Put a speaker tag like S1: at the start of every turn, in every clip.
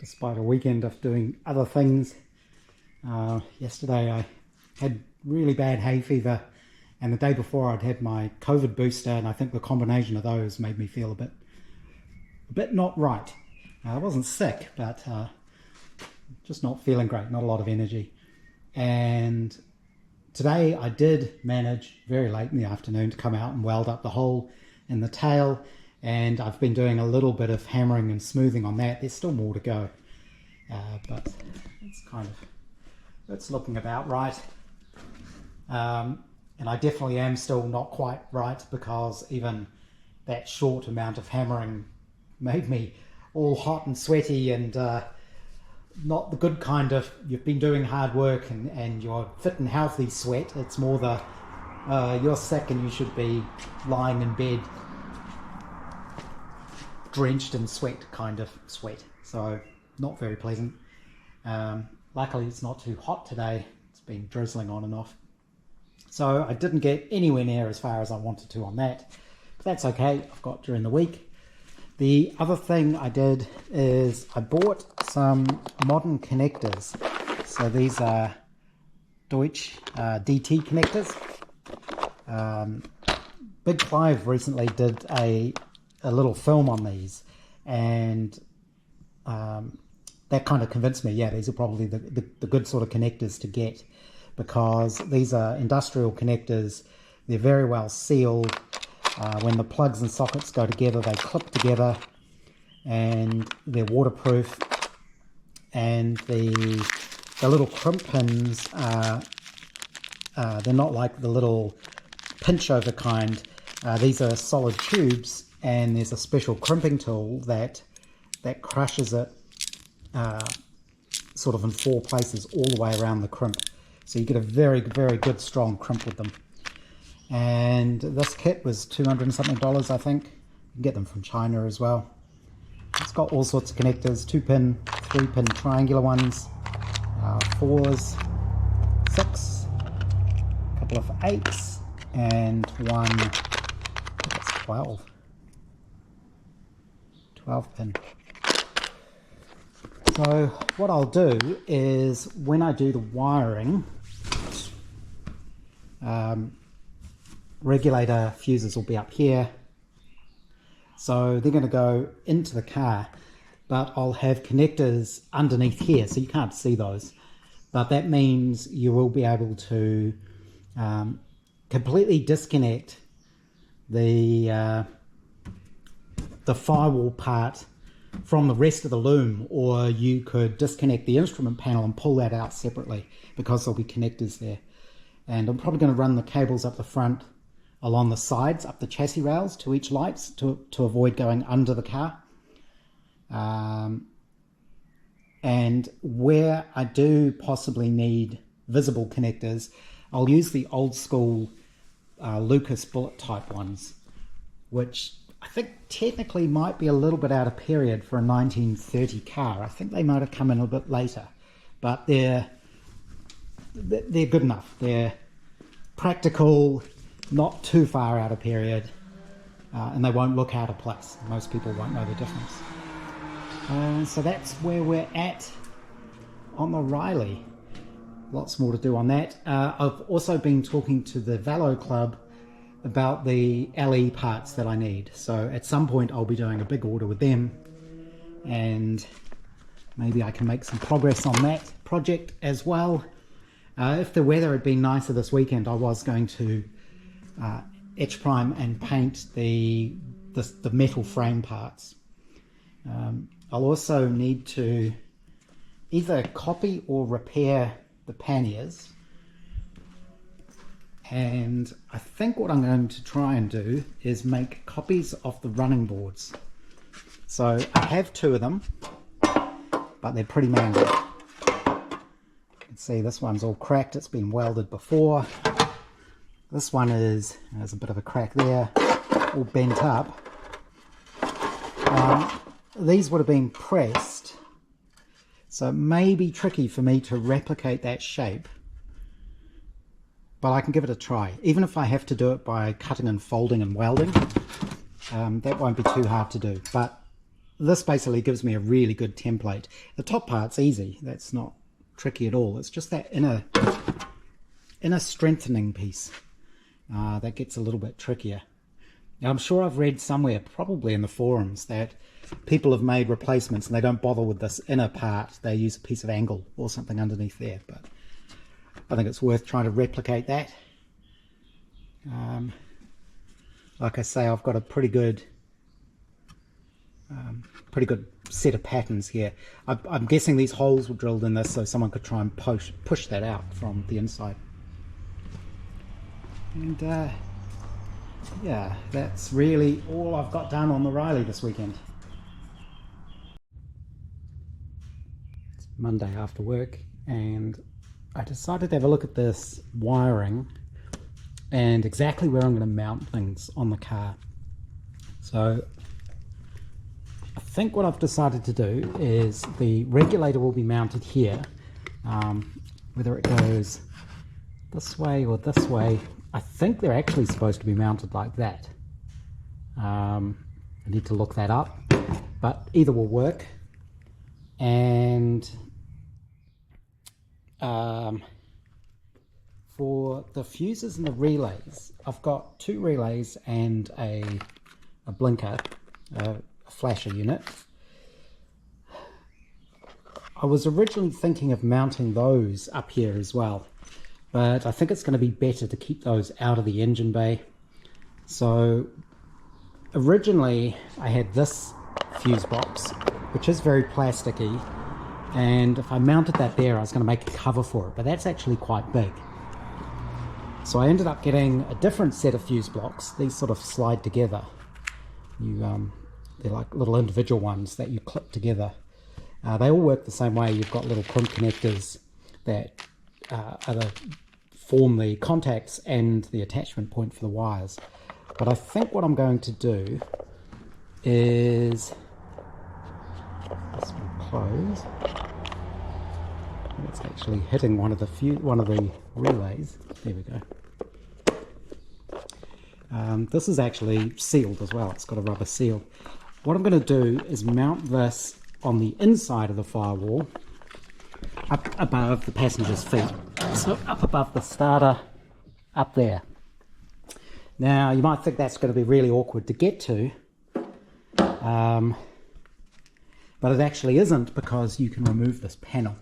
S1: despite a weekend of doing other things. Yesterday I had really bad hay fever, and the day before I'd had my COVID booster, and I think the combination of those made me feel a bit not right. I wasn't sick, but just not feeling great, not a lot of energy. And today I did manage very late in the afternoon to come out and weld up the hole in the tail, and I've been doing a little bit of hammering and smoothing on that. There's still more to go, but it's looking about right. And I definitely am still not quite right, because even that short amount of hammering made me all hot and sweaty, and not the good kind of you've been doing hard work and you're fit and healthy sweat. It's more the you're sick and you should be lying in bed drenched in sweat kind of sweat. So not very pleasant. Luckily it's not too hot today. It's been drizzling on and off. So I didn't get anywhere near as far as I wanted to on that, but that's okay. I've got during the week. The other thing I did is I bought some modern connectors. So these are Deutsch DT connectors. Big Clive recently did a little film on these, and that kind of convinced me, yeah, these are probably the good sort of connectors to get, because these are industrial connectors. They're very well sealed. When the plugs and sockets go together, they clip together, and they're waterproof. And the little crimp pins are they're not like the little pinch over kind. These are solid tubes, and there's a special crimping tool that crushes it sort of in 4 places all the way around the crimp. So you get a very, very good strong crimp with them. And this kit was $200 and something, I think. You can get them from China as well. It's got all sorts of connectors, 2-pin, 3-pin triangular ones, 4s, 6, a couple of 8s, and one, that's 12 pin. So what I'll do is, when I do the wiring, regulator fuses will be up here, so they're going to go into the car, but I'll have connectors underneath here, so you can't see those, but that means you will be able to completely disconnect the firewall part from the rest of the loom, or you could disconnect the instrument panel and pull that out separately, because there'll be connectors there. And I'm probably going to run the cables up the front, along the sides, up the chassis rails to each lights, to avoid going under the car. And where I do possibly need visible connectors, I'll use the old school Lucas bullet type ones, which I think technically might be a little bit out of period for a 1930 car. I think they might have come in a bit later, but they're good enough. They're practical, not too far out of period, and they won't look out of place. Most people won't know the difference. So that's where we're at on the Riley. Lots more to do on that. I've also been talking to the Velo Club about the LE parts that I need. So at some point I'll be doing a big order with them, and maybe I can make some progress on that project as well. If the weather had been nicer this weekend, I was going to etch prime and paint the metal frame parts. I'll also need to either copy or repair the panniers, and I think what I'm going to try and do is make copies of the running boards. So I have 2 of them, but they're pretty mangled. You can see this one's all cracked, it's been welded before. This one there's a bit of a crack there, all bent up. These would have been pressed, so it may be tricky for me to replicate that shape, but I can give it a try. Even if I have to do it by cutting and folding and welding, that won't be too hard to do. But this basically gives me a really good template. The top part's easy, that's not tricky at all. It's just that inner strengthening piece that gets a little bit trickier. Now, I'm sure I've read somewhere, probably in the forums, that people have made replacements and they don't bother with this inner part. They use a piece of angle or something underneath there, but I think it's worth trying to replicate that. Like I say, I've got a pretty good set of patterns here. I'm guessing these holes were drilled in this so someone could try and push that out from the inside. And yeah, that's really all I've got done on the Riley this weekend. It's Monday after work, and I decided to have a look at this wiring and exactly where I'm going to mount things on the car. So I think what I've decided to do is the regulator will be mounted here. Whether it goes this way or this way, I think they're actually supposed to be mounted like that. I need to look that up, but either will work. And for the fuses and the relays, I've got 2 relays and a blinker, a flasher unit. I was originally thinking of mounting those up here as well, but I think it's going to be better to keep those out of the engine bay. So originally I had this fuse box, which is very plasticky, and if I mounted that there I was going to make a cover for it, but that's actually quite big. So I ended up getting a different set of fuse blocks. These sort of slide together. They're like little individual ones that you clip together. They all work the same way. You've got little crimp connectors that form the contacts and the attachment point for the wires. But I think what I'm going to do is this will close. It's actually hitting one of the relays. There we go. This is actually sealed as well. It's got a rubber seal. What I'm going to do is mount this on the inside of the firewall, up above the passenger's feet. So up above the starter, up there. Now you might think that's going to be really awkward to get to, but it actually isn't, because you can remove this panel.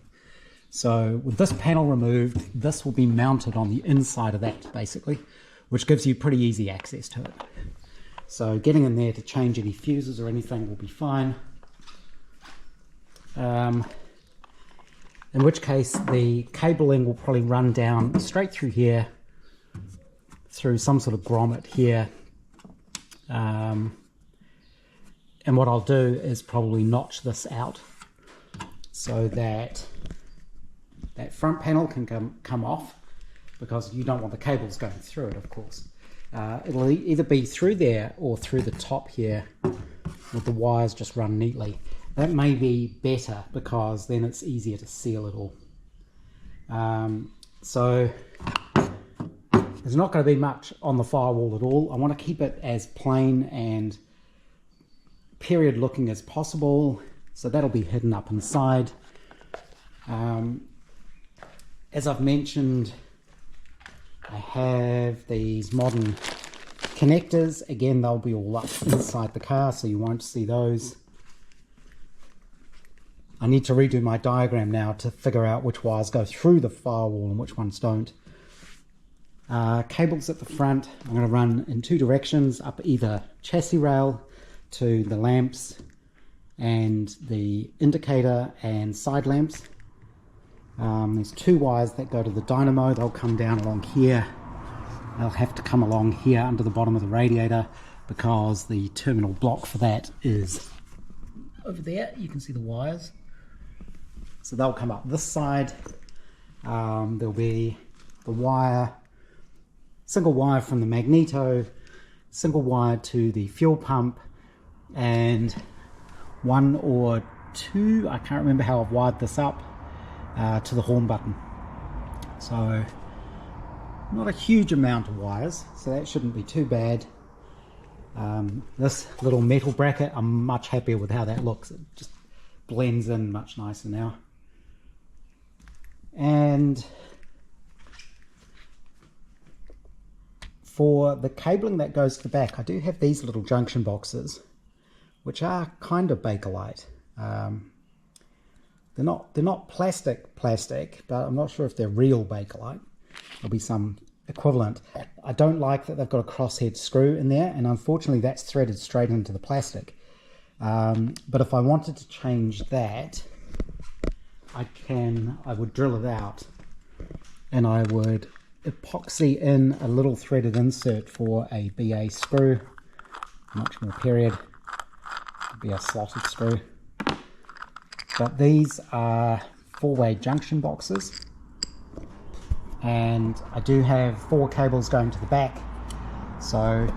S1: So with this panel removed, this will be mounted on the inside of that basically, which gives you pretty easy access to it. So getting in there to change any fuses or anything will be fine. In which case the cabling will probably run down straight through here, through some sort of grommet here. And what I'll do is probably notch this out so that that front panel can come off, because you don't want the cables going through it, of course. It'll either be through there or through the top here, with the wires just run neatly. That may be better, because then it's easier to seal it all. So there's not going to be much on the firewall at all. I want to keep it as plain and period looking as possible, so that'll be hidden up inside. As I've mentioned, I have these modern connectors. Again, they'll be all up inside the car, so you won't see those. I need to redo my diagram now to figure out which wires go through the firewall and which ones don't. Cables at the front, I'm going to run in 2 directions, up either chassis rail to the lamps and the indicator and side lamps. There's 2 wires that go to the dynamo. They'll come down along here. They'll have to come along here under the bottom of the radiator, because the terminal block for that is over there. You can see the wires. So they'll come up this side. There'll be the wire, single wire from the magneto, single wire to the fuel pump, and 1 or 2, I can't remember how I've wired this up, to the horn button. So not a huge amount of wires, so that shouldn't be too bad. This little metal bracket, I'm much happier with how that looks. It just blends in much nicer now. And for the cabling that goes to the back, I do have these little junction boxes, which are kind of Bakelite. They're not plastic, but I'm not sure if they're real Bakelite. There'll be some equivalent. I don't like that they've got a crosshead screw in there, and unfortunately that's threaded straight into the plastic. But if I wanted to change that, I would drill it out, and I would epoxy in a little threaded insert for a BA screw, much more period, be a slotted screw. But these are 4-way junction boxes, and I do have 4 cables going to the back, so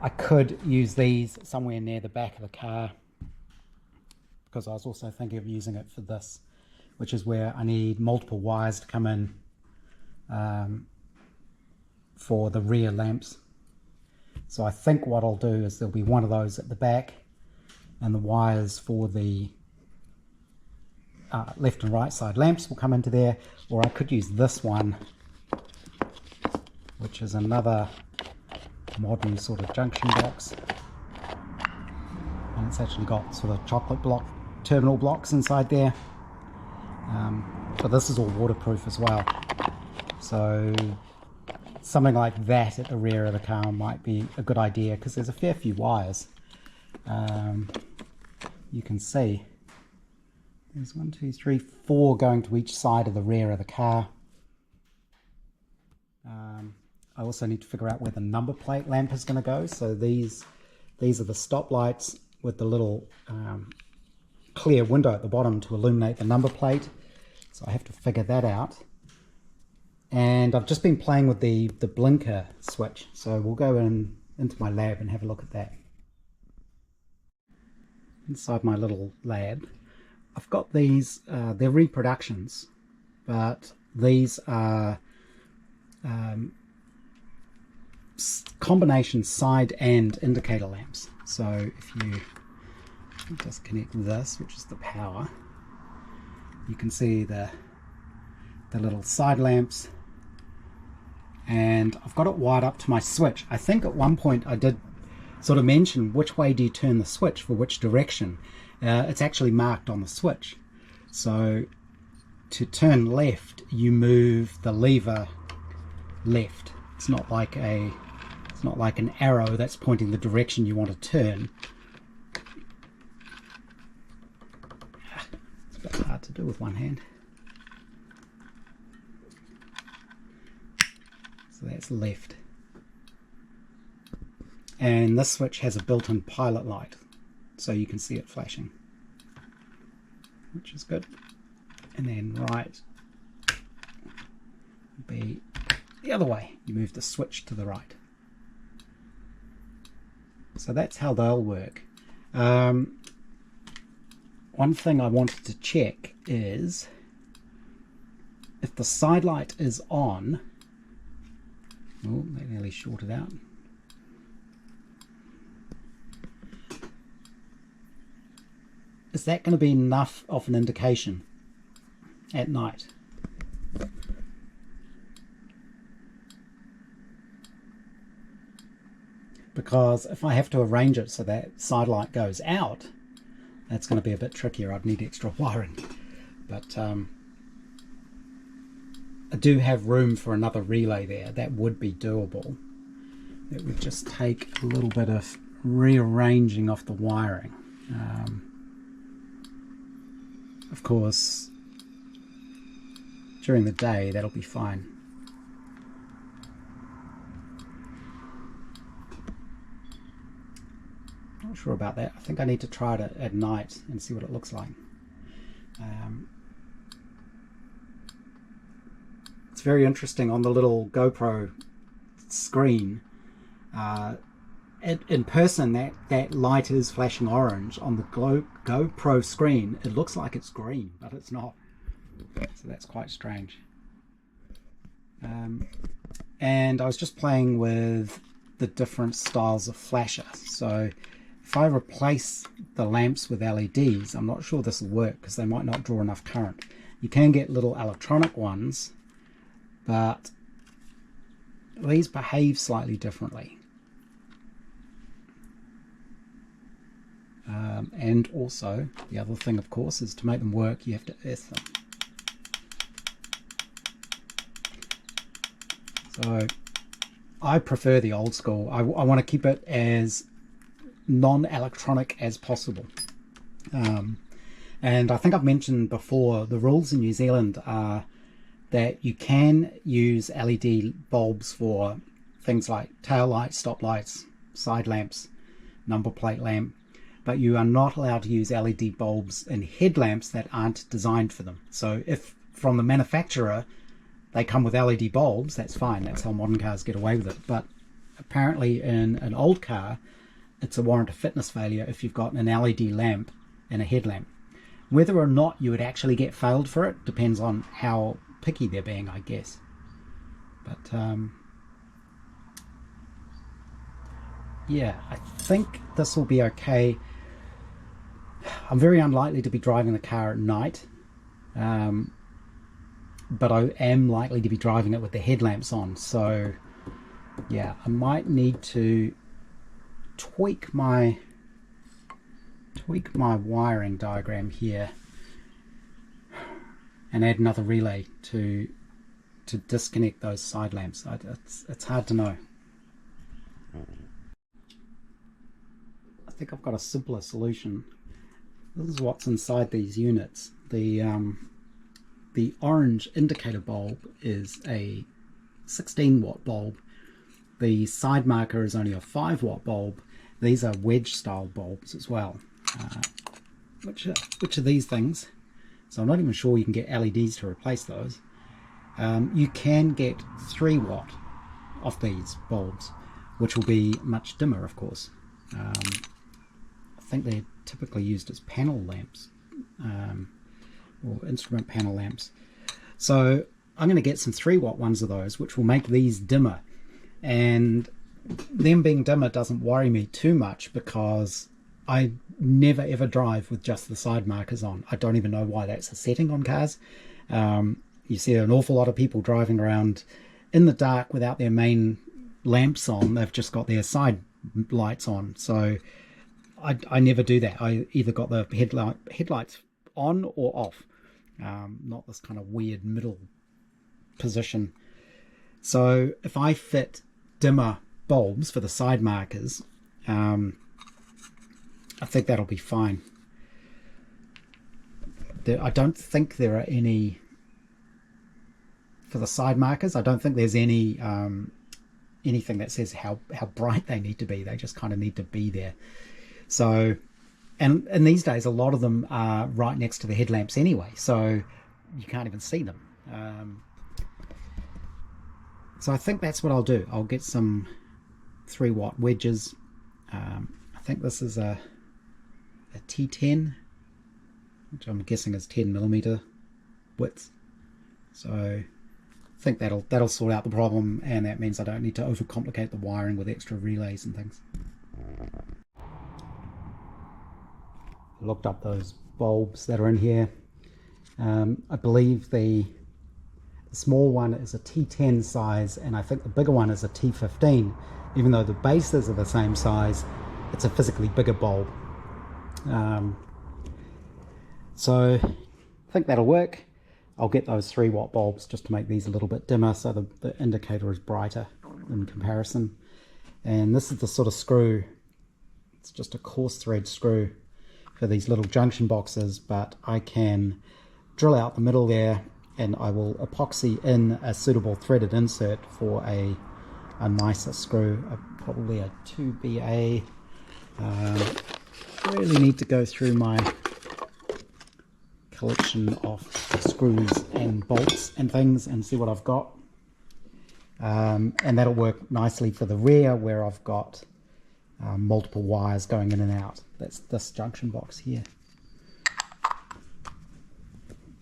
S1: I could use these somewhere near the back of the car, because I was also thinking of using it for this, which is where I need multiple wires to come in for the rear lamps. So I think what I'll do is there'll be one of those at the back, and the wires for the left and right side lamps will come into there, or I could use this one, which is another modern sort of junction box, and it's actually got sort of chocolate block terminal blocks inside there. But this is all waterproof as well, so something like that at the rear of the car might be a good idea, because there's a fair few wires. You can see there's 1, 2, 3, 4 going to each side of the rear of the car. I also need to figure out where the number plate lamp is going to go. So these are the stop lights with the little clear window at the bottom to illuminate the number plate. So I have to figure that out. And I've just been playing with the blinker switch. So we'll go into my lab and have a look at that. Inside my little lab, I've got these, they're reproductions, but these are combination side and indicator lamps. So if you just connect this, which is the power, you can see the little side lamps, and I've got it wired up to my switch. I think at one point I did sort of mention which way do you turn the switch for which direction. It's actually marked on the switch. So to turn left, you move the lever left. It's not like an arrow that's pointing the direction you want to turn. It's a bit hard to do with one hand. So that's left. And this switch has a built-in pilot light, so you can see it flashing, which is good. And then right would be the other way. You move the switch to the right. So that's how they'll work. One thing I wanted to check is if the side light is on. Oh, they nearly shorted out. Is that going to be enough of an indication at night? Because if I have to arrange it so that side light goes out, that's going to be a bit trickier. I'd need extra wiring. But I do have room for another relay there. That would be doable. It would just take a little bit of rearranging of the wiring. Of course, during the day that'll be fine. Not sure about that. I think I need to try it at night and see what it looks like. It's very interesting on the little GoPro screen. In person, that light is flashing orange. On the GoPro screen, it looks like it's green, but it's not. So that's quite strange. And I was just playing with the different styles of flasher. So if I replace the lamps with LEDs, I'm not sure this will work because they might not draw enough current. You can get little electronic ones, but these behave slightly differently. And also, the other thing, of course, is to make them work, you have to earth them. So I prefer the old school. I want to keep it as non-electronic as possible. And I think I've mentioned before, the rules in New Zealand are that you can use LED bulbs for things like tail lights, stop lights, side lamps, number plate lamp, but you are not allowed to use LED bulbs in headlamps that aren't designed for them. So if from the manufacturer they come with LED bulbs, that's fine, that's how modern cars get away with it. But apparently in an old car, it's a warrant of fitness failure if you've got an LED lamp and a headlamp. Whether or not you would actually get failed for it depends on how picky they're being, I guess. But yeah, I think this will be okay. I'm very unlikely to be driving the car at night, but I am likely to be driving it with the headlamps on. So yeah, I might need to tweak my wiring diagram here and add another relay to disconnect those side lamps. It's hard to know. I think I've got a simpler solution. This is what's inside these units. The orange indicator bulb is a 16 watt bulb. The side marker is only a 5 watt bulb. These are wedge style bulbs as well. Which are these things? So I'm not even sure you can get LEDs to replace those. You can get 3 watt of these bulbs, which will be much dimmer, of course. I think they're typically used as panel lamps, or instrument panel lamps. So I'm going to get some 3 watt ones of those, which will make these dimmer. And them being dimmer doesn't worry me too much because I never ever drive with just the side markers on. I don't even know why that's a setting on cars. You see an awful lot of people driving around in the dark without their main lamps on. They've just got their side lights on. So I never do that. I either got the headlights on or off, not this kind of weird middle position. So if I fit dimmer bulbs for the side markers, I think that'll be fine. I don't think there are any for the side markers. I don't think there's any anything that says how bright they need to be. They just kind of need to be there. So, and these days a lot of them are right next to the headlamps anyway, so you can't even see them. So I think that's what I'll do. I'll get some 3 watt wedges. I think this is a T10, which I'm guessing is 10mm width. So I think that'll sort out the problem, and that means I don't need to overcomplicate the wiring with extra relays and things. I looked up those bulbs that are in here. I believe the small one is a T10 size, and I think the bigger one is a T15. Even though the bases are the same size, it's a physically bigger bulb. So I think that'll work. I'll get those 3 watt bulbs just to make these a little bit dimmer so the indicator is brighter in comparison. And this is the sort of screw, it's just a coarse thread screw for these little junction boxes, but I can drill out the middle there and I will epoxy in a suitable threaded insert for a nicer screw, probably a 2BA. Really need to go through my collection of screws and bolts and things and see what I've got. And that'll work nicely for the rear where I've got multiple wires going in and out. That's this junction box here.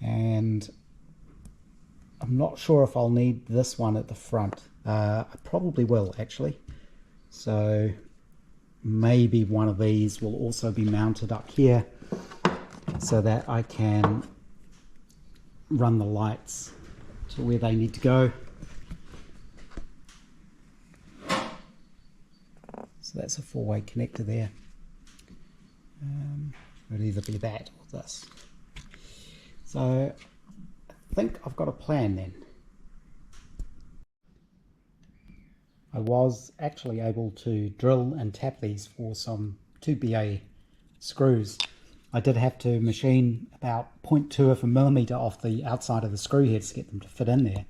S1: And I'm not sure if I'll need this one at the front. I probably will actually. So maybe one of these will also be mounted up here so that I can run the lights to where they need to go. So that's a 4-way connector there. It would either be that or this. So I think I've got a plan then. I was actually able to drill and tap these for some 2BA screws. I did have to machine about 0.2 of a millimeter off the outside of the screw heads to get them to fit in there,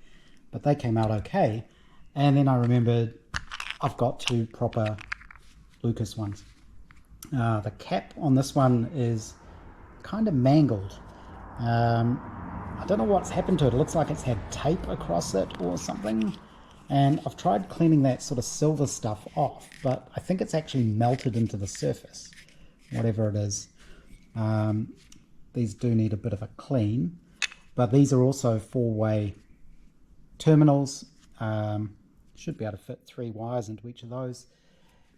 S1: but they came out okay. And then I remembered I've got 2 proper Lucas ones. The cap on this one is kind of mangled. I don't know what's happened to it. It looks like it's had tape across it or something. And I've tried cleaning that sort of silver stuff off, but I think it's actually melted into the surface, whatever it is. These do need a bit of a clean, but these are also 4-way terminals. Should be able to fit 3 wires into each of those.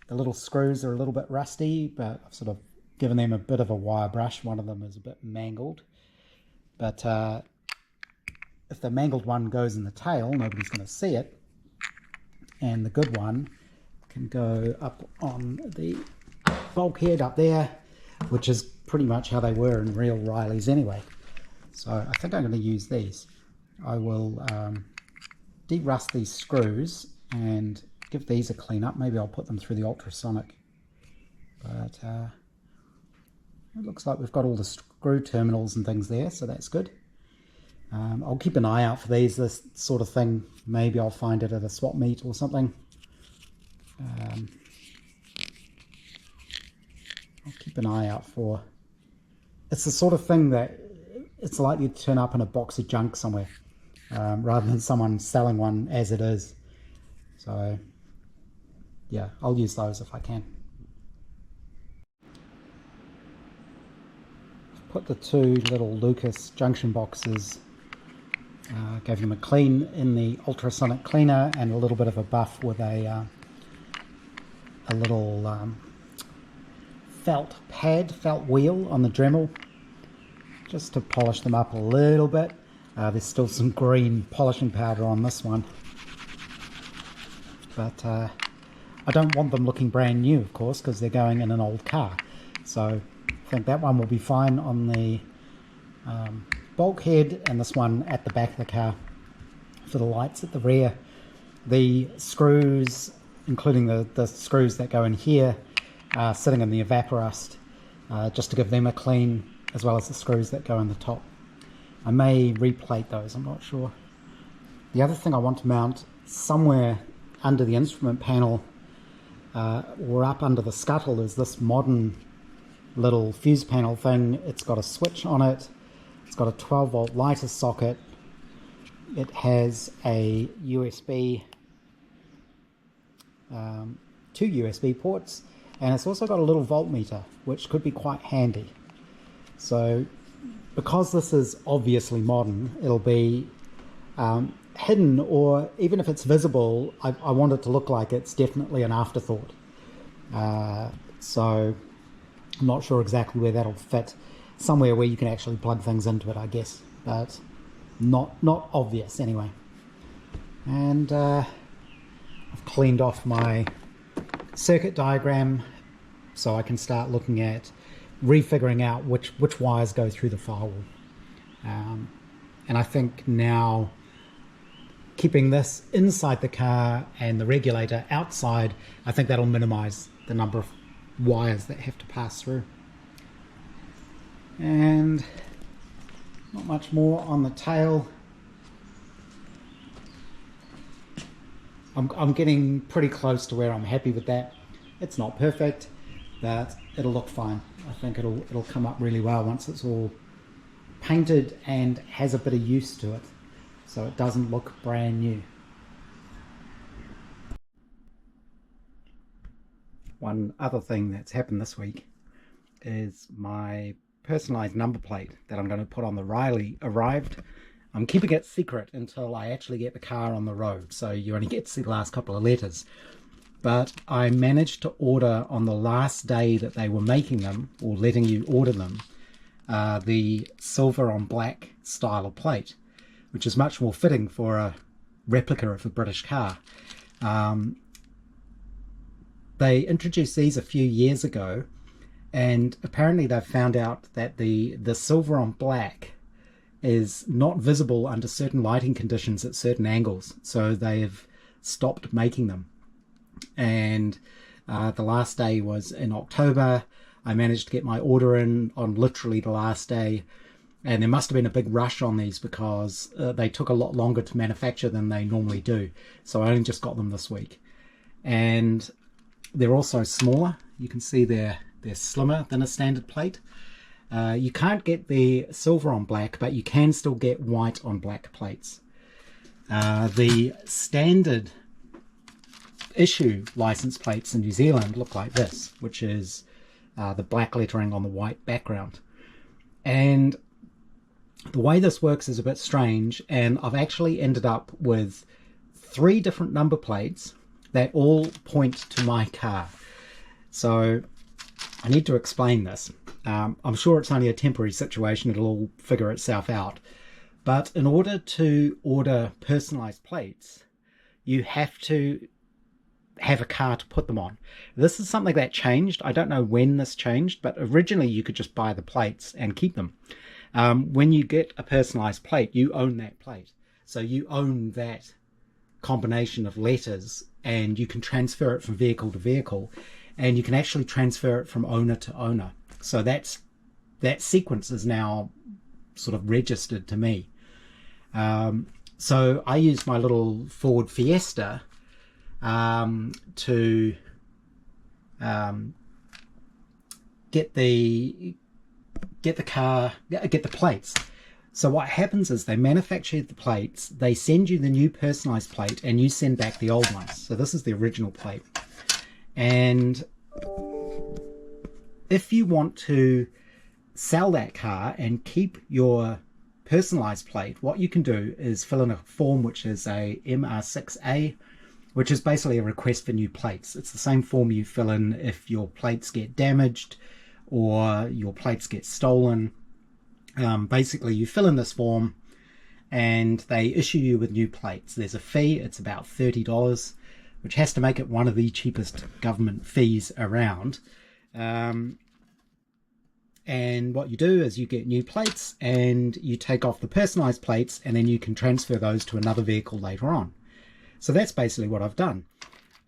S1: The little screws are a little bit rusty, but I've sort of given them a bit of a wire brush. One of them is a bit mangled, but if the mangled one goes in the tail, nobody's going to see it. And the good one can go up on the bulkhead up there, which is pretty much how they were in real Rileys anyway. So I think I'm going to use these. I will de-rust these screws and give these a clean up. Maybe I'll put them through the ultrasonic. But it looks like we've got all the screw terminals and things there, so that's good. I'll keep an eye out for these, this sort of thing. Maybe I'll find it at a swap meet or something. I'll keep an eye out for... It's the sort of thing that it's likely to turn up in a box of junk somewhere, rather than someone selling one as it is. So yeah, I'll use those if I can. I've put the 2 little Lucas junction boxes, gave them a clean in the ultrasonic cleaner and a little bit of a buff with a little felt wheel on the Dremel, just to polish them up a little bit. There's still some green polishing powder on this one, but I don't want them looking brand new, of course, because they're going in an old car. So I think that one will be fine on the bulkhead, and this one at the back of the car for the lights at the rear. The screws, including the screws that go in here, are sitting in the evaporust, just to give them a clean, as well as the screws that go in the top. I may replate those, I'm not sure. The other thing I want to mount somewhere under the instrument panel, or up under the scuttle, is this modern little fuse panel thing. It's got a switch on it. It's got a 12-volt lighter socket. It has a USB, 2 USB ports, and it's also got a little voltmeter, which could be quite handy. So because this is obviously modern, it'll be hidden, or even if it's visible, I want it to look like it's definitely an afterthought. So I'm not sure exactly where that'll fit. Somewhere where you can actually plug things into it, I guess, but not obvious anyway. And I've cleaned off my circuit diagram so I can start looking at refiguring out which wires go through the firewall. And I think now keeping this inside the car and the regulator outside, I think that'll minimize the number of wires that have to pass through. And not much more on the tail. I'm getting pretty close to where I'm happy with that. It's not perfect, but it'll look fine. I think it'll come up really well once it's all painted and has a bit of use to it, so it doesn't look brand new. One other thing that's happened this week is my personalized number plate that I'm going to put on the Riley arrived. I'm keeping it secret until I actually get the car on the road, so you only get to see the last couple of letters. but I managed to order on the last day that they were making them, or letting you order them, the silver on black style of plate, which is much more fitting for a replica of a British car. They introduced these a few years ago, and apparently they've found out that the silver on black is not visible under certain lighting conditions at certain angles, so they've stopped making them. And the last day was in October. I managed to get my order in on literally the last day, and there must have been a big rush on these because they took a lot longer to manufacture than they normally do, so I only just got them this week. And they're also smaller. You can see they're slimmer than a standard plate. You can't get the silver on black, but you can still get white on black plates. The standard issue license plates in New Zealand look like this, which is the black lettering on the white background. And the way this works is a bit strange, and I've actually ended up with 3 different number plates that all point to my car. So I need to explain this. I'm sure it's only a temporary situation, it'll all figure itself out. But in order to order personalized plates, you have to have a car to put them on. This is something that changed. I don't know when this changed, but originally you could just buy the plates and keep them. When you get a personalized plate, you own that plate. So you own that combination of letters, and you can transfer it from vehicle to vehicle, and you can actually transfer it from owner to owner. So that sequence is now sort of registered to me. So I use my little Ford Fiesta to get the plates. So what happens is they manufacture the plates, they send you the new personalized plate, and you send back the old ones. So this is the original plate. And if you want to sell that car and keep your personalized plate, what you can do is fill in a form which is a MR6A, which is basically a request for new plates. It's the same form you fill in if your plates get damaged or your plates get stolen. Basically, you fill in this form and they issue you with new plates. There's a fee, it's about $30, which has to make it one of the cheapest government fees around. And what you do is you get new plates and you take off the personalized plates, and then you can transfer those to another vehicle later on. So that's basically what I've done.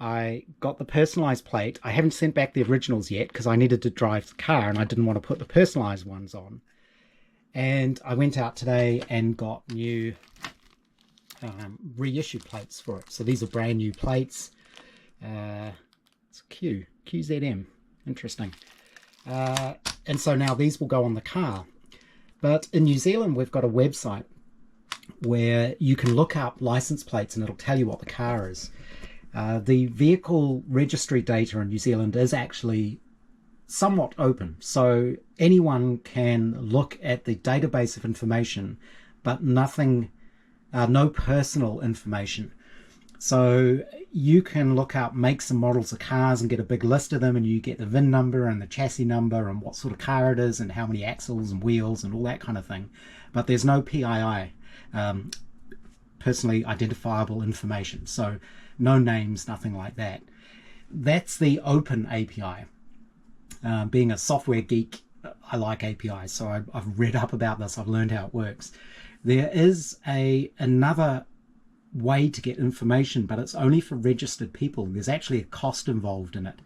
S1: I got the personalized plate. I haven't sent back the originals yet because I needed to drive the car and I didn't want to put the personalized ones on. And I went out today and got new reissue plates for it. So these are brand new plates. It's QZM. Interesting. And so now these will go on the car. But in New Zealand, we've got a website where you can look up license plates and it'll tell you what the car is. The vehicle registry data in New Zealand is actually somewhat open, so anyone can look at the database of information, but nothing, no personal information. So you can look up makes and models of cars and get a big list of them, and you get the VIN number and the chassis number and what sort of car it is and how many axles and wheels and all that kind of thing. But there's no PII, personally identifiable information. So no names, nothing like that. That's the open API. Being a software geek, I like APIs, so I've read up about this. I've learned how it works. There is another way to get information, but it's only for registered people. There's actually a cost involved in it,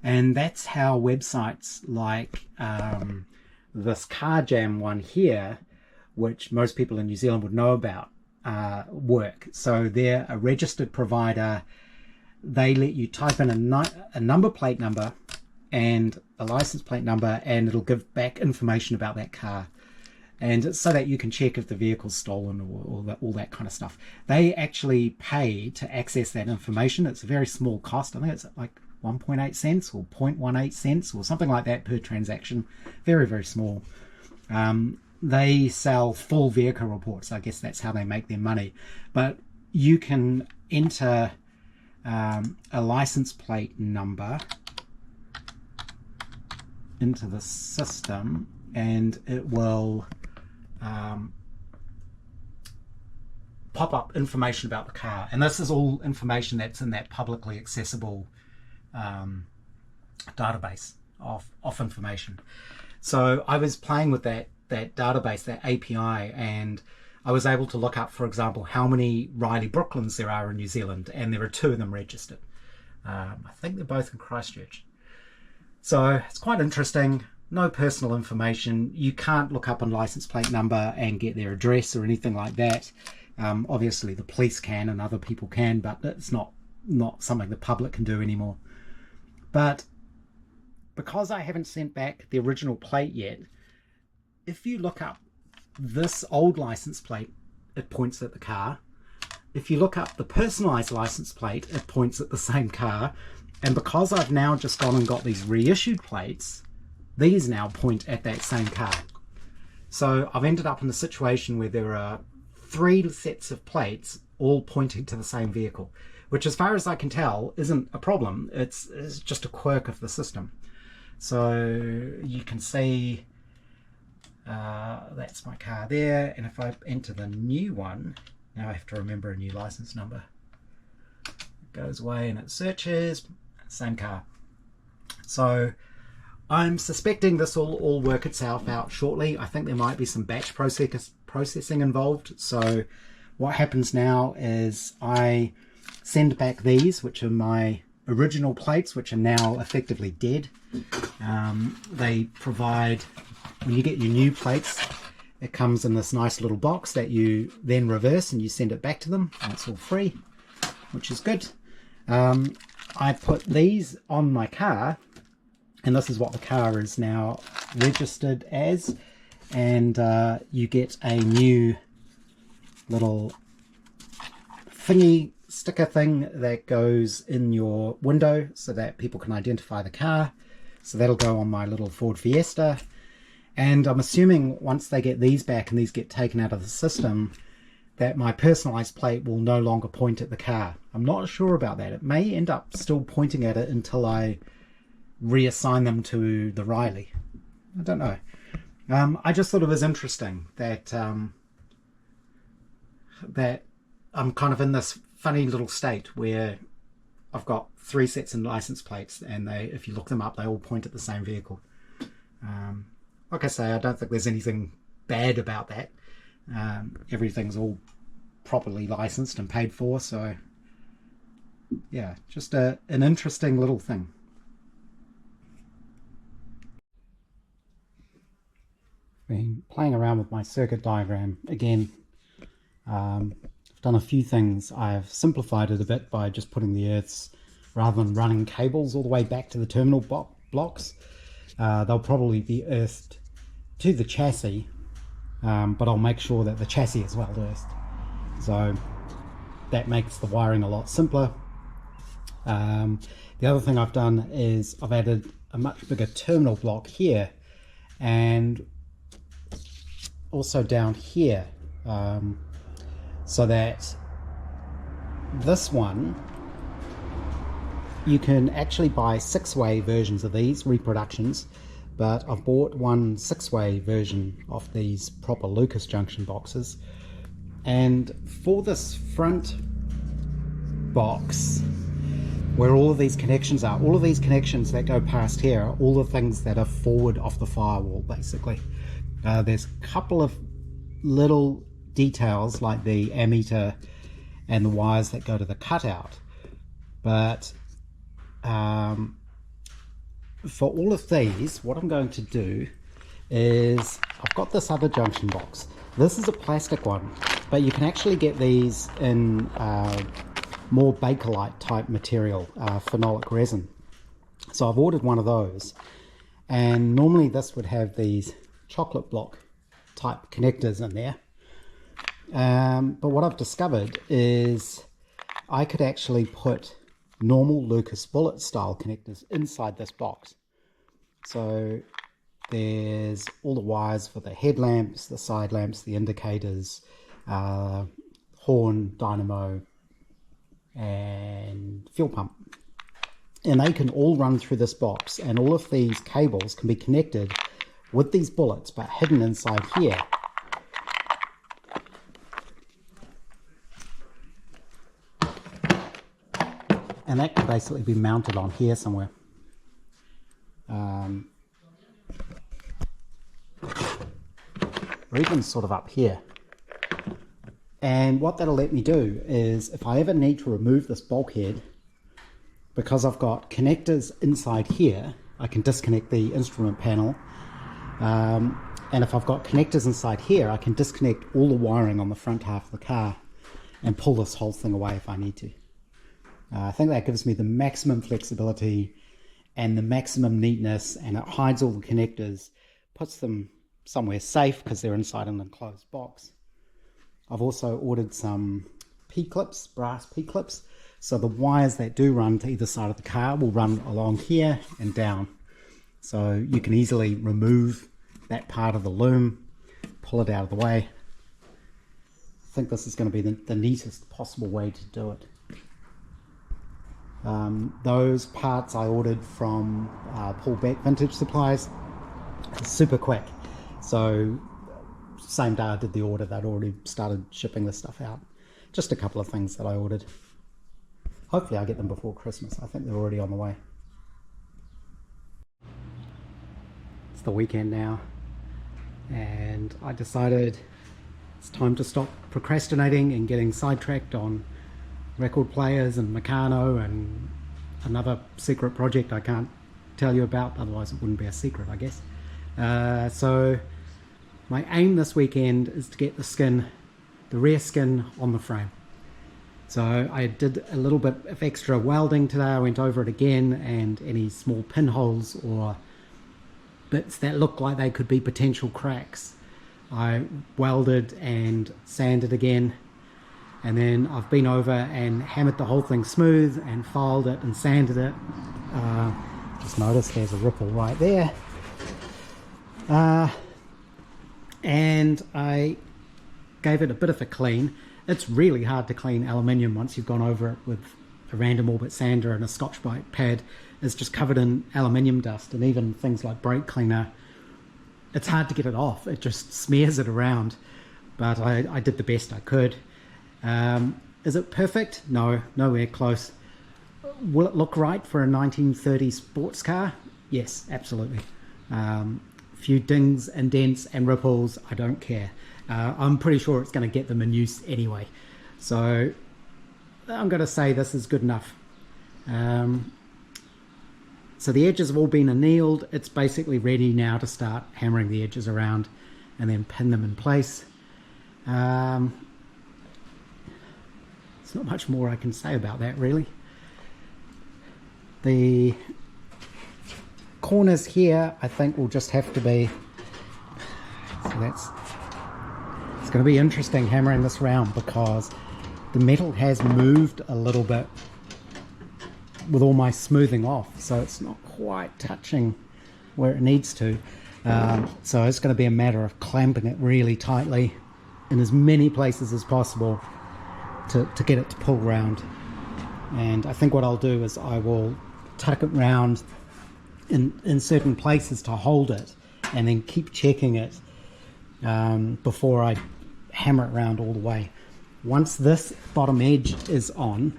S1: and that's how websites like this Car Jam one here, which most people in New Zealand would know about, work. So they're a registered provider. They let you type in a number plate number and a license plate number, and it'll give back information about that car, and it's so that you can check if the vehicle's stolen or all that kind of stuff. They actually pay to access that information. It's a very small cost. I think it's like 1.8 cents or 0.18 cents or something like that per transaction. Very, very small. They sell full vehicle reports. I guess that's how they make their money. But you can enter a license plate number into the system, and it will pop up information about the car. And this is all information that's in that publicly accessible database of information. So I was playing with that database, that API, and I was able to look up, for example, how many Riley Brooklands there are in New Zealand, and there are 2 of them registered. I think they're both in Christchurch. So it's quite interesting. No personal information. You can't look up a license plate number and get their address or anything like that. Obviously the police can and other people can, but it's not something the public can do anymore. But because I haven't sent back the original plate yet, if you look up this old license plate, it points at the car. If you look up the personalized license plate, it points at the same car. And because I've now just gone and got these reissued plates, these now point at that same car. So I've ended up in a situation where there are 3 sets of plates all pointing to the same vehicle, which, as far as I can tell, isn't a problem. It's just a quirk of the system. So you can see that's my car there, and if I enter the new one, now I have to remember a new license number. It goes away and it searches, same car. So I'm suspecting this will all work itself out shortly. I think there might be some batch processing involved. So what happens now is I send back these, which are my original plates, which are now effectively dead. They provide, when you get your new plates, it comes in this nice little box that you then reverse and you send it back to them, and it's all free, which is good. I put these on my car, and this is what the car is now registered as, and you get a new little thingy sticker thing that goes in your window so that people can identify the car. So that'll go on my little Ford Fiesta, and I'm assuming once they get these back and these get taken out of the system, that my personalized plate will no longer point at the car. I'm not sure about that. It may end up still pointing at it until I reassign them to the Riley. I don't know. I just thought it was interesting that that I'm kind of in this funny little state where I've got 3 sets of license plates, and they, if you look them up, they all point at the same vehicle. Like I say, I don't think there's anything bad about that. Everything's all properly licensed and paid for, so yeah, just an interesting little thing. Been playing around with my circuit diagram again. I've done a few things. I've simplified it a bit by just putting the earths, rather than running cables all the way back to the terminal blocks. They'll probably be earthed to the chassis, but I'll make sure that the chassis is well earthed. So that makes the wiring a lot simpler. The other thing I've done is I've added a much bigger terminal block here, and also down here, so that this one, you can actually buy 6-way versions of these reproductions, but I've bought one 6-way version of these proper Lucas junction boxes. And for this front box, where all of these connections are, all of these connections that go past here are all the things that are forward of the firewall, basically. There's a couple of little details like the ammeter and the wires that go to the cutout, but for all of these, what I'm going to do is, I've got this other junction box. This is a plastic one, but you can actually get these in more Bakelite type material, phenolic resin. So I've ordered one of those, and normally this would have these chocolate block type connectors in there, but what I've discovered is I could actually put normal Lucas bullet style connectors inside this box. So there's all the wires for the headlamps, the side lamps, the indicators, horn, dynamo, and fuel pump. And they can all run through this box, and all of these cables can be connected with these bullets but hidden inside here. And that can basically be mounted on here somewhere. Or even sort of up here. And what that'll let me do is, if I ever need to remove this bulkhead, because I've got connectors inside here, I can disconnect the instrument panel. And if I've got connectors inside here, I can disconnect all the wiring on the front half of the car and pull this whole thing away if I need to. I think that gives me the maximum flexibility and the maximum neatness, and it hides all the connectors, puts them somewhere safe because they're inside an enclosed box. I've also ordered some P-clips, brass P-clips, so the wires that do run to either side of the car will run along here and down. So you can easily remove that part of the loom, pull it out of the way. I think this is going to be the neatest possible way to do it. Those parts I ordered from Paul Beck Vintage Supplies. Super quick. So same day I did the order, they'd already started shipping this stuff out. Just a couple of things that I ordered. Hopefully I get them before Christmas. I think they're already on the way. It's the weekend now, and I decided it's time to stop procrastinating and getting sidetracked on record players and Meccano and another secret project I can't tell you about, otherwise it wouldn't be a secret, I guess. So my aim this weekend is to get the rear skin on the frame. So I did a little bit of extra welding today. I went over it again, and any small pinholes or bits that look like they could be potential cracks, I welded and sanded again. And then I've been over and hammered the whole thing smooth and filed it and sanded it. Just notice there's a ripple right there. And I gave it a bit of a clean. It's really hard to clean aluminium once you've gone over it with a random orbit sander and a Scotch-Brite pad. It's just covered in aluminium dust, and even things like brake cleaner, it's hard to get it off. It just smears it around. But I did the best I could. Is it perfect? No, nowhere close. Will it look right for a 1930s sports car? Yes, absolutely. Few dings and dents and ripples, I don't care. I'm pretty sure it's going to get them in use anyway. So I'm going to say this is good enough. So the edges have all been annealed. It's basically ready now to start hammering the edges around and then pin them in place. There's not much more I can say about that, really. The corners here, I think, will just have to be, so it's going to be interesting hammering this around, because the metal has moved a little bit with all my smoothing off, so it's not quite touching where it needs to. So it's going to be a matter of clamping it really tightly in as many places as possible to get it to pull round. And I think what I'll do is I will tuck it round in certain places to hold it, and then keep checking it before I hammer it around all the way. Once this bottom edge is on,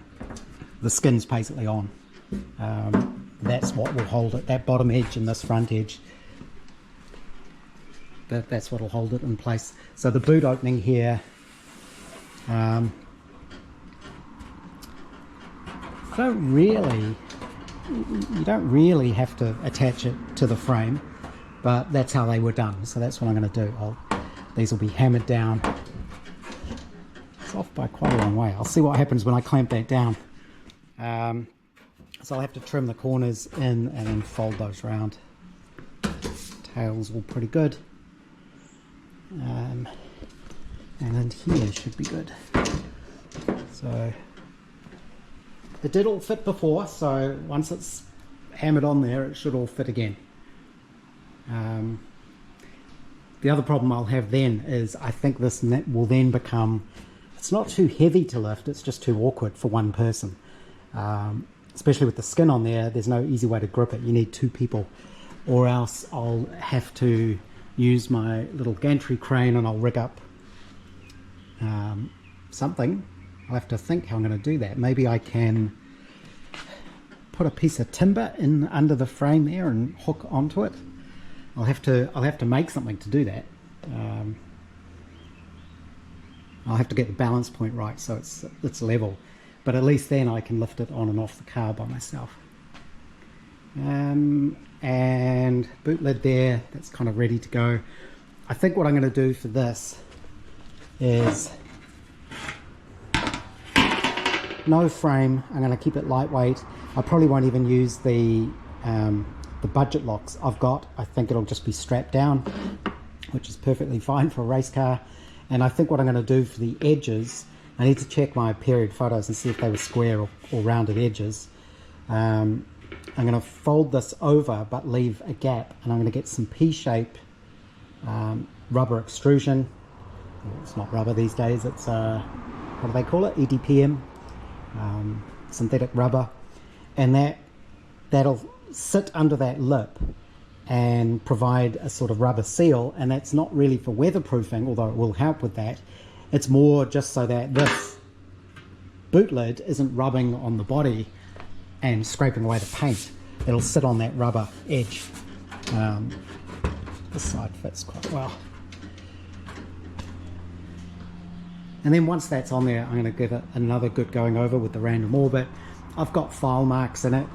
S1: the skin's basically on. That's what will hold it, that bottom edge and this front edge. That's what will hold it in place. So the boot opening here, you don't really have to attach it to the frame, but that's how they were done, so that's what I'm going to do. These will be hammered down. It's off by quite a long way. I'll see what happens when I clamp that down. So I'll have to trim the corners in and then fold those round. Tails all pretty good. And in here should be good. So it did all fit before, so once it's hammered on there, it should all fit again. The other problem I'll have then is I think this will then become It's not too heavy to lift, it's just too awkward for one person. Especially with the skin on there, there's no easy way to grip it. You need two people, or else I'll have to use my little gantry crane and I'll rig up something. I'll have to think how I'm going to do that. Maybe I can put a piece of timber in under the frame there and hook onto it. I'll have to make something to do that. I'll have to get the balance point right so it's level, but at least then I can lift it on and off the car by myself. And boot lid there, that's kind of ready to go. I think what I'm going to do for this is no frame. I'm going to keep it lightweight. I probably won't even use the budget locks I've got. I think it'll just be strapped down, which is perfectly fine for a race car. And I think what I'm going to do for the edges, I need to check my period photos and see if they were square or rounded edges. I'm going to fold this over but leave a gap, and I'm going to get some P-shape rubber extrusion. It's not rubber these days, it's what do they call it, EDPM, synthetic rubber, and that'll sit under that lip and provide a sort of rubber seal. And that's not really for weatherproofing, although it will help with that. It's more just so that this boot lid isn't rubbing on the body and scraping away the paint. It'll sit on that rubber edge. This side fits quite well. And then once that's on there, I'm going to give it another good going over with the random orbit. I've got file marks in it.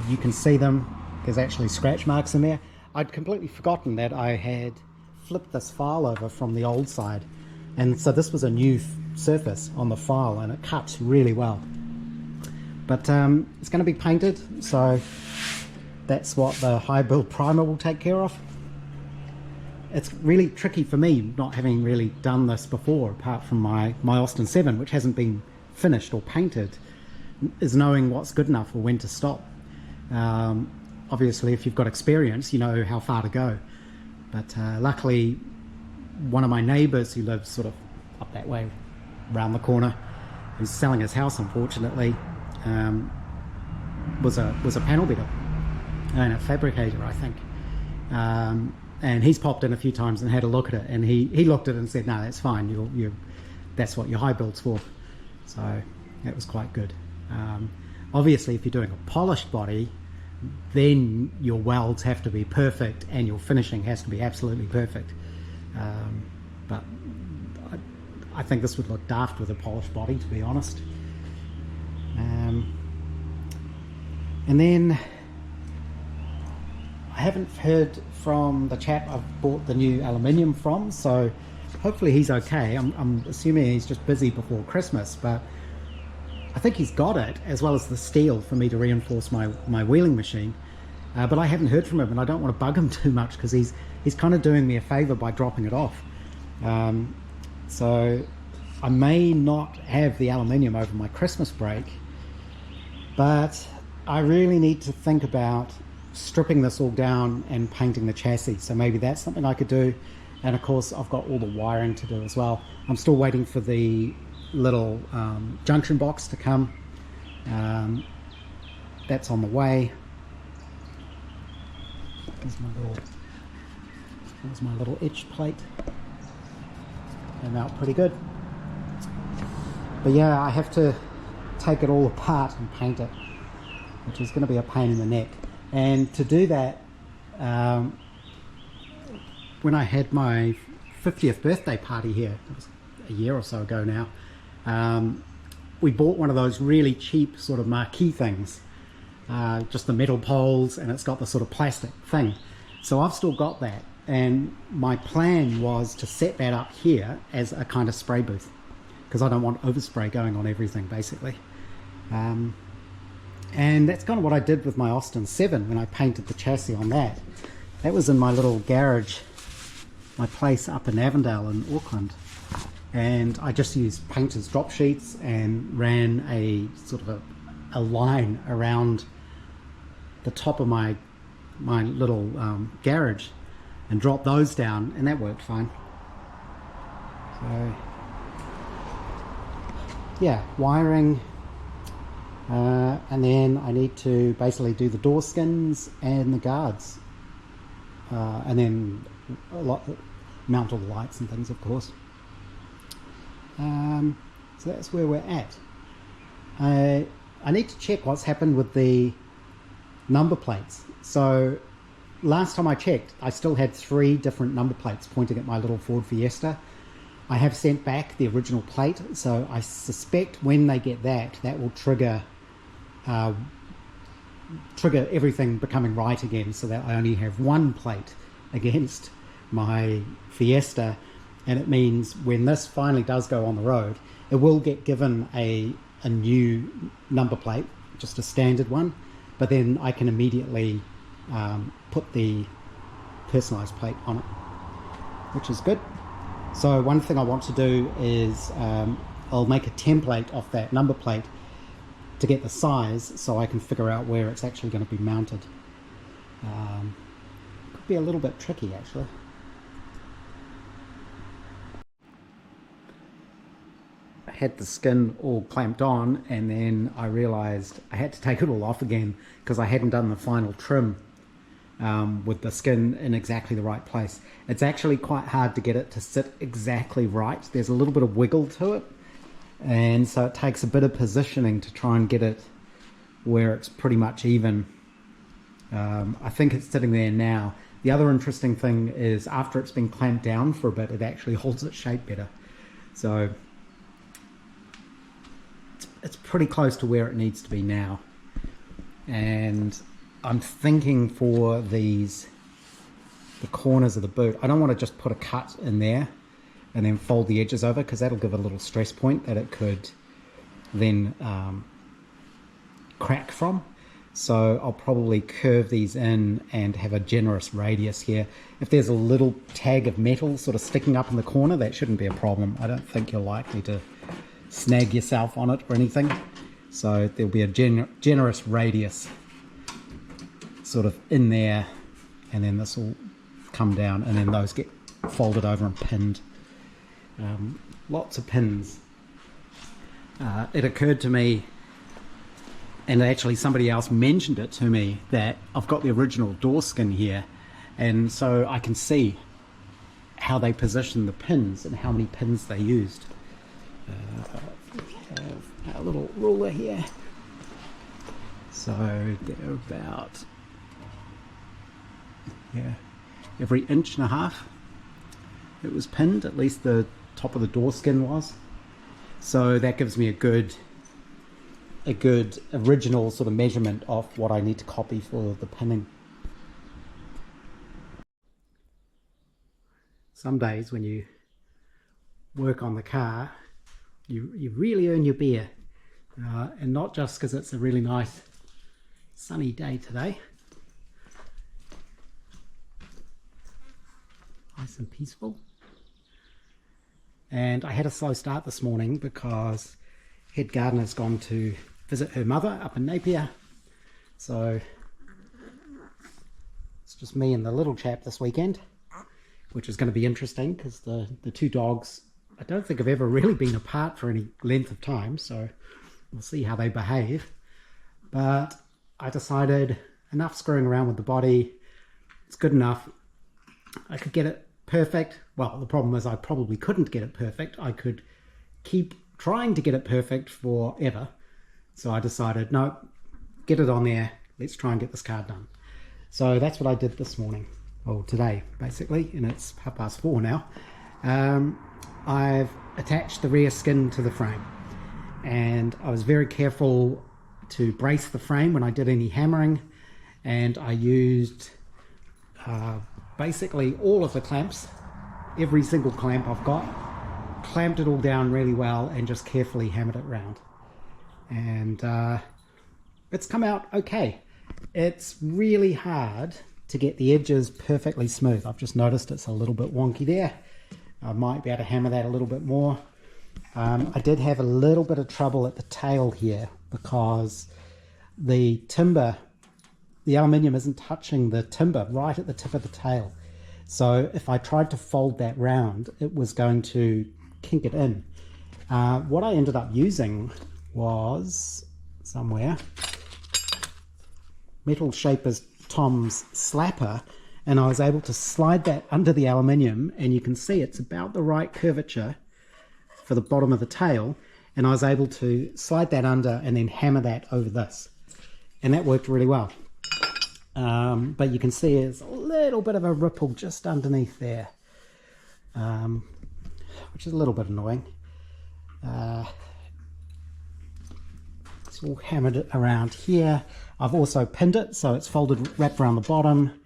S1: You can see them. There's actually scratch marks in there. I'd completely forgotten that I had flipped this file over from the old side. And so this was a new surface on the file, and it cuts really well. But it's going to be painted, so that's what the high build primer will take care of. It's really tricky for me, not having really done this before, apart from my Austin 7, which hasn't been finished or painted, is knowing what's good enough or when to stop. Obviously, if you've got experience, you know how far to go. But luckily, one of my neighbours who lives sort of up that way, around the corner, who's selling his house, unfortunately, was a panel beater and a fabricator, I think. And he's popped in a few times and had a look at it, and he looked at it and said, no, that's fine, that's what your high build's for. So that was quite good. Obviously, if you're doing a polished body, then your welds have to be perfect and your finishing has to be absolutely perfect. But I think this would look daft with a polished body, to be honest. And then I haven't heard from the chap I've bought the new aluminium from, so hopefully he's okay. I'm assuming he's just busy before Christmas, but I think he's got it, as well as the steel for me to reinforce my wheeling machine. But I haven't heard from him, and I don't want to bug him too much because he's kind of doing me a favor by dropping it off. So I may not have the aluminium over my Christmas break, but I really need to think about stripping this all down and painting the chassis. So maybe that's something I could do. And of course, I've got all the wiring to do as well. I'm still waiting for the little junction box to come. That's on the way. There's my little etch plate. Came out pretty good. But yeah, I have to take it all apart and paint it, which is going to be a pain in the neck. And to do that, when I had my 50th birthday party here, it was a year or so ago now, we bought one of those really cheap sort of marquee things, just the metal poles, and it's got the sort of plastic thing. So I've still got that, and my plan was to set that up here as a kind of spray booth, because I don't want overspray going on everything, basically. And that's kind of what I did with my Austin 7 when I painted the chassis on that. That was in my little garage, my place up in Avondale in Auckland. And I just used painter's drop sheets and ran a sort of a line around the top of my little garage and dropped those down, and that worked fine. So yeah, wiring, and then I need to basically do the door skins and the guards, and then mount all the lights and things, of course. So that's where we're at. I need to check what's happened with the number plates. So last time I checked, I still had 3 different number plates pointing at my little Ford Fiesta. I have sent back the original plate, so I suspect when they get that will trigger everything becoming right again, so that I only have 1 plate against my Fiesta. And it means when this finally does go on the road, it will get given a new number plate, just a standard one, but then I can immediately put the personalized plate on it, which is good. So one thing I want to do is I'll make a template of that number plate to get the size, so I can figure out where it's actually going to be mounted. Could be a little bit tricky, actually. I had the skin all clamped on, and then I realized I had to take it all off again because I hadn't done the final trim with the skin in exactly the right place. It's actually quite hard to get it to sit exactly right. There's a little bit of wiggle to it, and so it takes a bit of positioning to try and get it where it's pretty much even. I think it's sitting there now. The other interesting thing is after it's been clamped down for a bit, it actually holds its shape better. So it's pretty close to where it needs to be now. And I'm thinking for the corners of the boot, I don't want to just put a cut in there and then fold the edges over, because that'll give it a little stress point that it could then crack from. So I'll probably curve these in and have a generous radius here. If there's a little tag of metal sort of sticking up in the corner, that shouldn't be a problem. I don't think you're likely to snag yourself on it or anything. So there'll be a generous radius sort of in there, and then this will come down, and then those get folded over and pinned. Lots of pins. It occurred to me, and actually somebody else mentioned it to me, that I've got the original door skin here, and so I can see how they position the pins and how many pins they used. We have a little ruler here, so they're about every 1.5 inches it was pinned, at least the top of the door skin was. So that gives me a good original sort of measurement of what I need to copy for the pinning. Some days when you work on the car, you really earn your beer, and not just because it's a really nice sunny day today. Nice and peaceful. And I had a slow start this morning because head gardener's gone to visit her mother up in Napier. So it's just me and the little chap this weekend, which is going to be interesting because the 2 dogs, I don't think have ever really been apart for any length of time, so we'll see how they behave. But I decided enough screwing around with the body, it's good enough. I could get it perfect. Well, the problem is I probably couldn't get it perfect. I could keep trying to get it perfect forever. So I decided, no, get it on there. Let's try and get this car done. So that's what I did this morning, or today basically, and it's 4:30 now. I've attached the rear skin to the frame, and I was very careful to brace the frame when I did any hammering, and I used basically all of the clamps, every single clamp I've got, clamped it all down really well and just carefully hammered it round. And it's come out okay. It's really hard to get the edges perfectly smooth. I've just noticed it's a little bit wonky there. I might be able to hammer that a little bit more. I did have a little bit of trouble at the tail here because the timber, the aluminium isn't touching the timber right at the tip of the tail. So if I tried to fold that round, it was going to kink it in. What I ended up using was somewhere Metal Shapers Tom's slapper, and I was able to slide that under the aluminium, and you can see it's about the right curvature for the bottom of the tail, and I was able to slide that under and then hammer that over this, and that worked really well. But you can see there's a little bit of a ripple just underneath there, which is a little bit annoying. It's all hammered around here. I've also pinned it, so it's folded, wrapped around the bottom.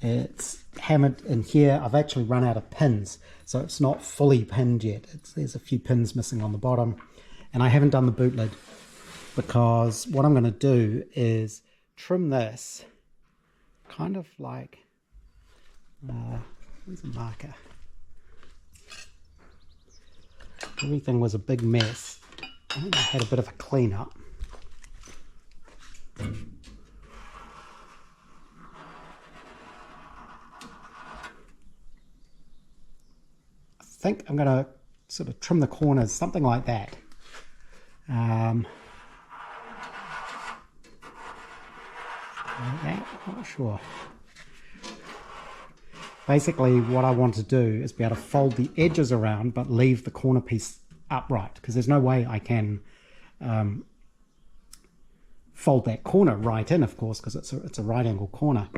S1: It's hammered in here. I've actually run out of pins, so it's not fully pinned yet. There's a few pins missing on the bottom, and I haven't done the boot lid because what I'm going to do is trim this kind of like, where's a marker? Everything was a big mess. I think I had a bit of a clean up. I think I'm going to sort of trim the corners, something like that. Not sure. Basically what I want to do is be able to fold the edges around but leave the corner piece upright, because there's no way I can fold that corner right in, of course, because it's a right angle corner,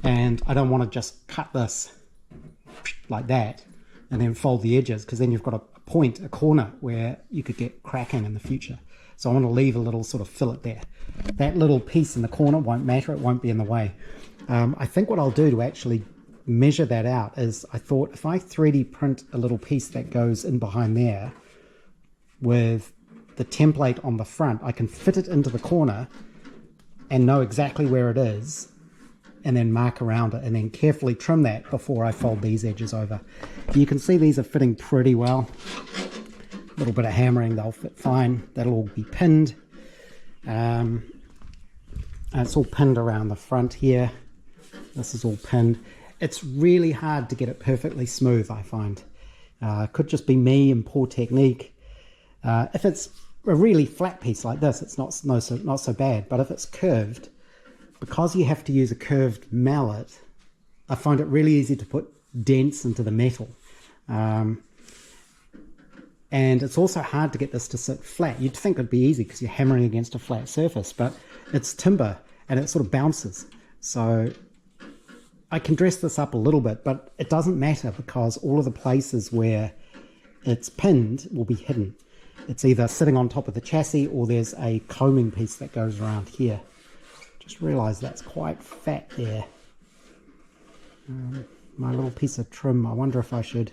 S1: and I don't want to just cut this like that and then fold the edges, because then you've got a corner where you could get cracking in the future. So I want to leave a little sort of fillet there. That little piece in the corner won't matter, it won't be in the way. I think what I'll do to actually measure that out is, I thought if I 3D print a little piece that goes in behind there with the template on the front, I can fit it into the corner and know exactly where it is, and then mark around it, and then carefully trim that before I fold these edges over. You can see these are fitting pretty well. A little bit of hammering, they'll fit fine. That'll all be pinned. And it's all pinned around the front here. This is all pinned. It's really hard to get it perfectly smooth, I find. Could just be me and poor technique. If it's a really flat piece like this, it's not so bad. But if it's curved, because you have to use a curved mallet, I find it really easy to put dents into the metal. And it's also hard to get this to sit flat. You'd think it'd be easy because you're hammering against a flat surface, but it's timber and it sort of bounces. So I can dress this up a little bit, but it doesn't matter because all of the places where it's pinned will be hidden. It's either sitting on top of the chassis or there's a combing piece that goes around here. Just realised that's quite fat there. My little piece of trim, I wonder if I should...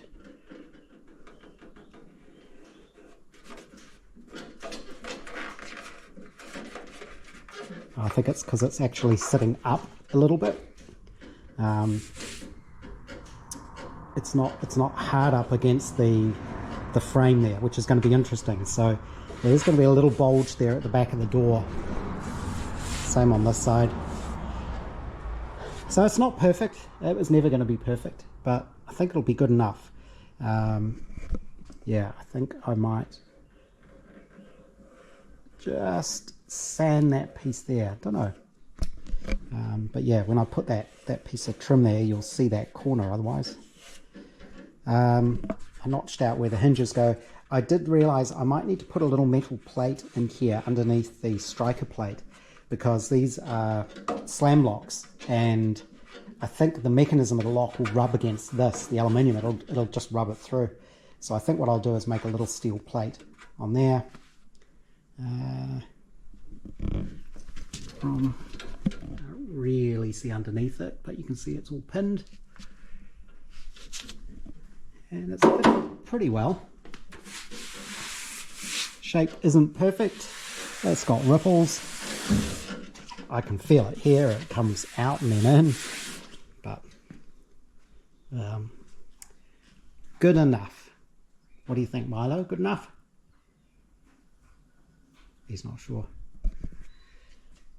S1: I think it's because it's actually sitting up a little bit. It's not hard up against the frame there, which is going to be interesting. So there's going to be a little bulge there at the back of the door. Same on this side. So it's not perfect. It was never going to be perfect, but I think it'll be good enough. Yeah, I think I might just sand that piece there. I don't know. But yeah, when I put that piece of trim there, you'll see that corner otherwise. I notched out where the hinges go. I did realize I might need to put a little metal plate in here underneath the striker plate, because these are slam locks, and I think the mechanism of the lock will rub against this, the aluminium. It'll just rub it through. So I think what I'll do is make a little steel plate on there. Can't really see underneath it, but you can see it's all pinned, and it's fitting pretty well. Shape isn't perfect, it's got ripples. I can feel it here, it comes out and then in, but good enough. What do you think, Milo? Good enough? He's not sure.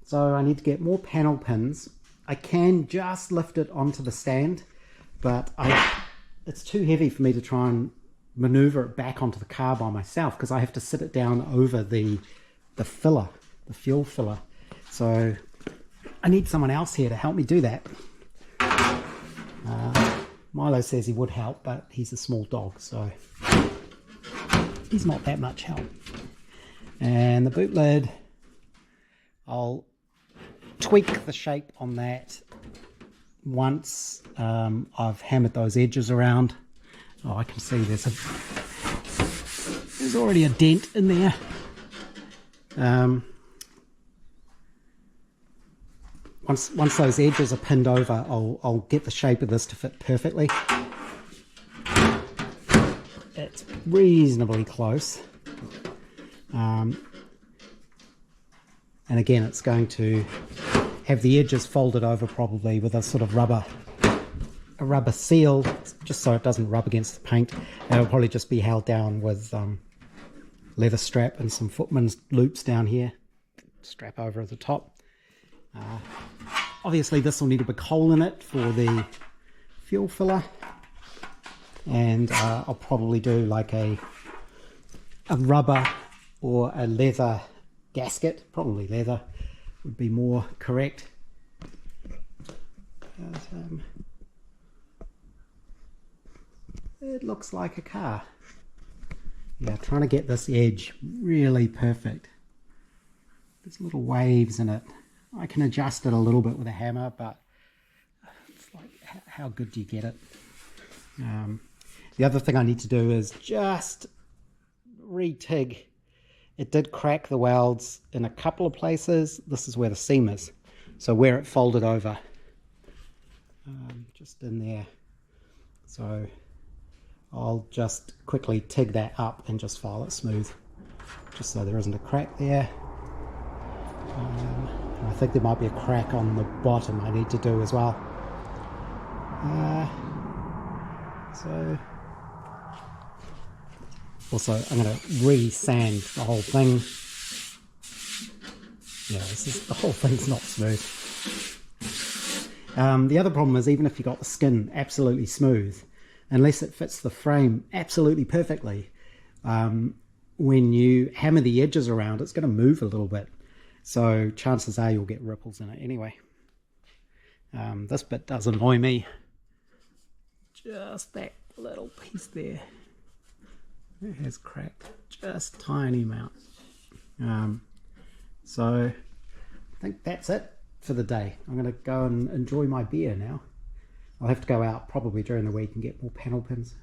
S1: So I need to get more panel pins. I can just lift it onto the stand, but it's too heavy for me to try and maneuver it back onto the car by myself because I have to sit it down over the filler, the fuel filler. So I need someone else here to help me do that. Milo says he would help, but he's a small dog, so he's not that much help. And the boot lid, I'll tweak the shape on that once I've hammered those edges around. Oh, I can see there's already a dent in there. Once those edges are pinned over, I'll get the shape of this to fit perfectly. It's reasonably close. And again, it's going to have the edges folded over probably with a sort of rubber seal, just so it doesn't rub against the paint. And it'll probably just be held down with leather strap and some footman's loops down here. Strap over at the top. Obviously this will need a big hole in it for the fuel filler, and I'll probably do like a rubber or a leather gasket. Probably leather would be more correct. But, it looks like a car. Yeah, trying to get this edge really perfect. There's little waves in it. I can adjust it a little bit with a hammer, but it's like, how good do you get it? The other thing I need to do is just re-TIG. It did crack the welds in a couple of places. This is where the seam is. So where it folded over, just in there. So I'll just quickly TIG that up and just file it smooth, just so there isn't a crack there. I think there might be a crack on the bottom I need to do as well. So also I'm going to re-sand the whole thing. Yeah, the whole thing's not smooth. The other problem is, even if you got the skin absolutely smooth, unless it fits the frame absolutely perfectly, when you hammer the edges around, it's going to move a little bit. So chances are you'll get ripples in it anyway. This bit does annoy me. Just that little piece there. It has cracked just a tiny amount. So I think that's it for the day. I'm going to go and enjoy my beer now. I'll have to go out probably during the week and get more panel pins.